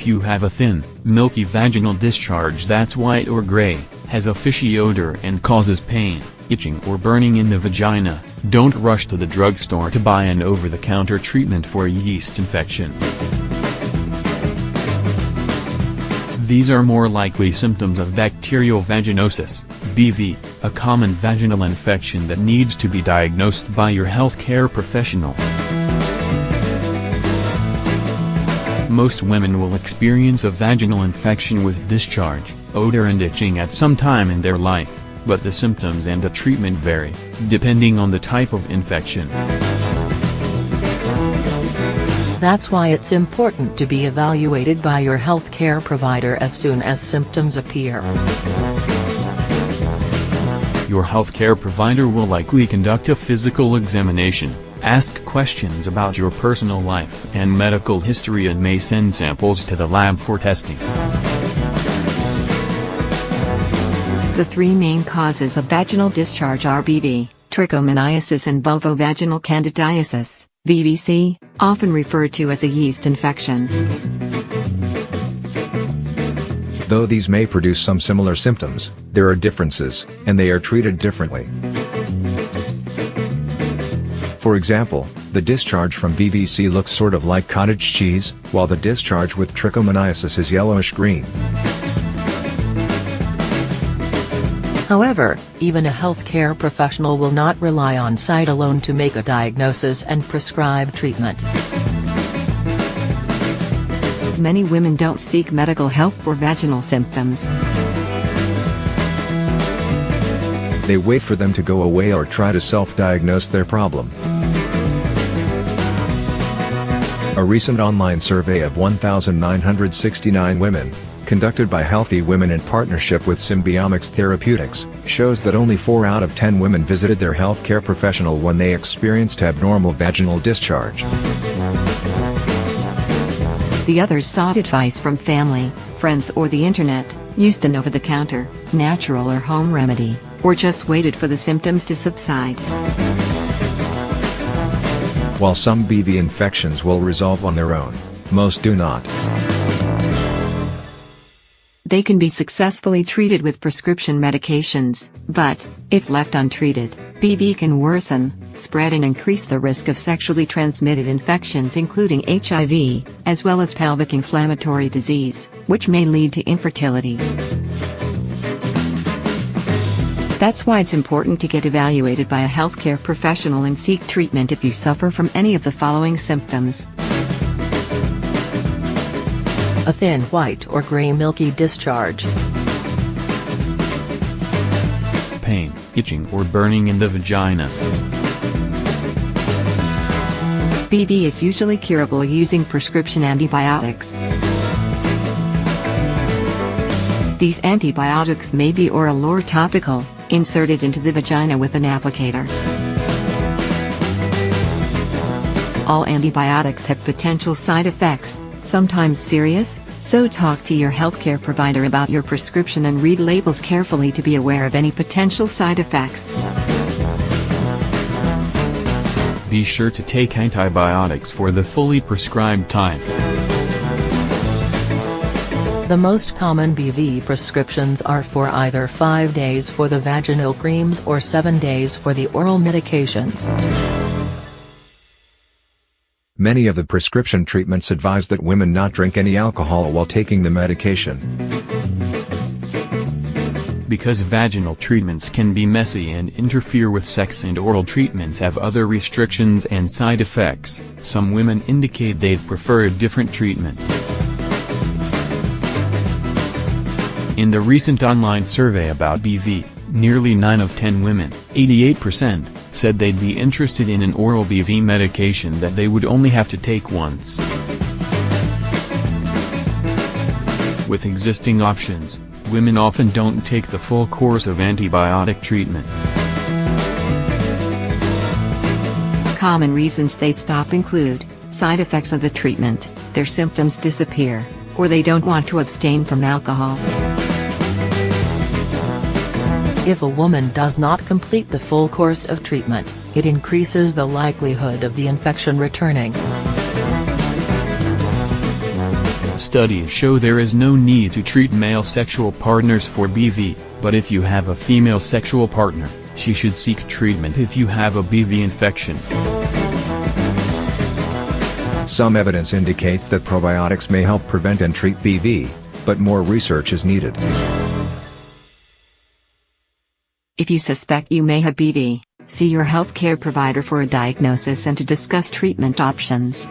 If you have a thin, milky vaginal discharge that's white or gray, has a fishy odor and causes pain, itching or burning in the vagina, don't rush to the drugstore to buy an over-the-counter treatment for a yeast infection. These are more likely symptoms of bacterial vaginosis, BV, a common vaginal infection that needs to be diagnosed by your healthcare professional. Most women will experience a vaginal infection with discharge, odor and itching at some time in their life, but the symptoms and the treatment vary, depending on the type of infection. That's why it's important to be evaluated by your healthcare provider as soon as symptoms appear. Your healthcare provider will likely conduct a physical examination, ask questions about your personal life and medical history, and may send samples to the lab for testing. The three main causes of vaginal discharge are BV, trichomoniasis, and vulvovaginal candidiasis, VVC, often referred to as a yeast infection. Though these may produce some similar symptoms, there are differences, and they are treated differently. For example, the discharge from VVC looks sort of like cottage cheese, while the discharge with trichomoniasis is yellowish-green. However, even a healthcare professional will not rely on sight alone to make a diagnosis and prescribe treatment. Many women don't seek medical help for vaginal symptoms. They wait for them to go away or try to self-diagnose their problem. A recent online survey of 1,969 women, conducted by Healthy Women in partnership with Symbiomics Therapeutics, shows that only 4 out of 10 women visited their healthcare professional when they experienced abnormal vaginal discharge. The others sought advice from family, friends, or the internet, used an over-the-counter, natural or home remedy, or just waited for the symptoms to subside. While some BV infections will resolve on their own, most do not. They can be successfully treated with prescription medications, but, if left untreated, BV can worsen, spread, and increase the risk of sexually transmitted infections including HIV, as well as pelvic inflammatory disease, which may lead to infertility. That's why it's important to get evaluated by a healthcare professional and seek treatment if you suffer from any of the following symptoms. A thin white or gray milky discharge. Pain, itching or burning in the vagina. BV is usually curable using prescription antibiotics. These antibiotics may be oral or topical, inserted into the vagina with an applicator. All antibiotics have potential side effects, sometimes serious, so talk to your healthcare provider about your prescription and read labels carefully to be aware of any potential side effects. Be sure to take antibiotics for the fully prescribed time. The most common BV prescriptions are for either 5 days for the vaginal creams or 7 days for the oral medications. Many of the prescription treatments advise that women not drink any alcohol while taking the medication. Because vaginal treatments can be messy and interfere with sex, and oral treatments have other restrictions and side effects, some women indicate they'd prefer a different treatment. In the recent online survey about BV, nearly 9 of 10 women, 88%, said they'd be interested in an oral BV medication that they would only have to take once. With existing options, women often don't take the full course of antibiotic treatment. Common reasons they stop include side effects of the treatment, their symptoms disappear, or they don't want to abstain from alcohol. If a woman does not complete the full course of treatment, it increases the likelihood of the infection returning. Studies show there is no need to treat male sexual partners for BV, but if you have a female sexual partner, she should seek treatment if you have a BV infection. Some evidence indicates that probiotics may help prevent and treat BV, but more research is needed. If you suspect you may have BV, see your healthcare provider for a diagnosis and to discuss treatment options.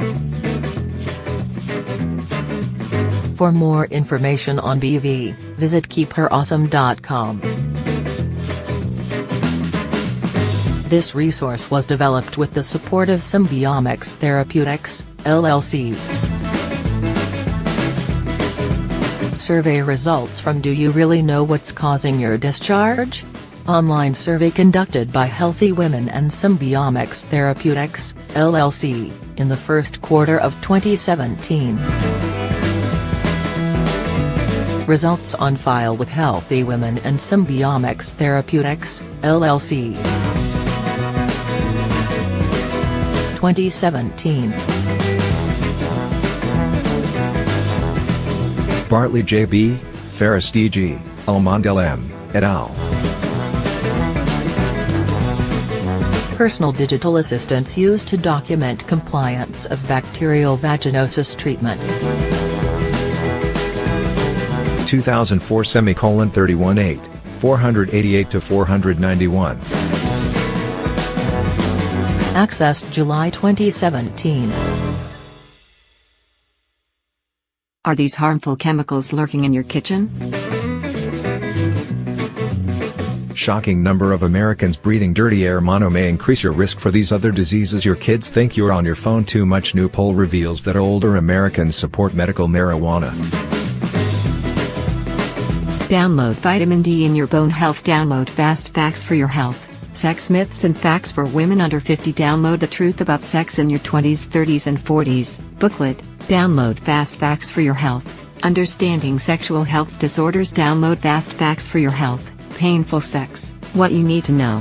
For more information on BV, visit keepherawesome.com. This resource was developed with the support of Symbiomics Therapeutics, LLC. Survey results from Do You Really Know What's Causing Your Discharge? Online survey conducted by Healthy Women and Symbiomics Therapeutics, LLC, in the first quarter of 2017. Results on file with Healthy Women and Symbiomics Therapeutics, LLC. 2017. Bartley J.B., Ferris D.G., Almondel M., et al. Personal digital assistants used to document compliance of bacterial vaginosis treatment. 2004 /31-8, 488-491. Accessed July 2017. Are these harmful chemicals lurking in your kitchen? Shocking number of Americans breathing dirty air. Mono may increase your risk for these other diseases. Your kids think you're on your phone too much. New poll reveals that older Americans support medical marijuana. Download vitamin D in your bone health. Download Fast Facts for Your Health, Sex Myths and Facts for Women Under 50. Download The Truth About Sex in Your 20s, 30s and 40s booklet. Download Fast Facts for Your Health, Understanding Sexual Health Disorders. Download Fast Facts for Your Health, Painful Sex, What You Need to Know.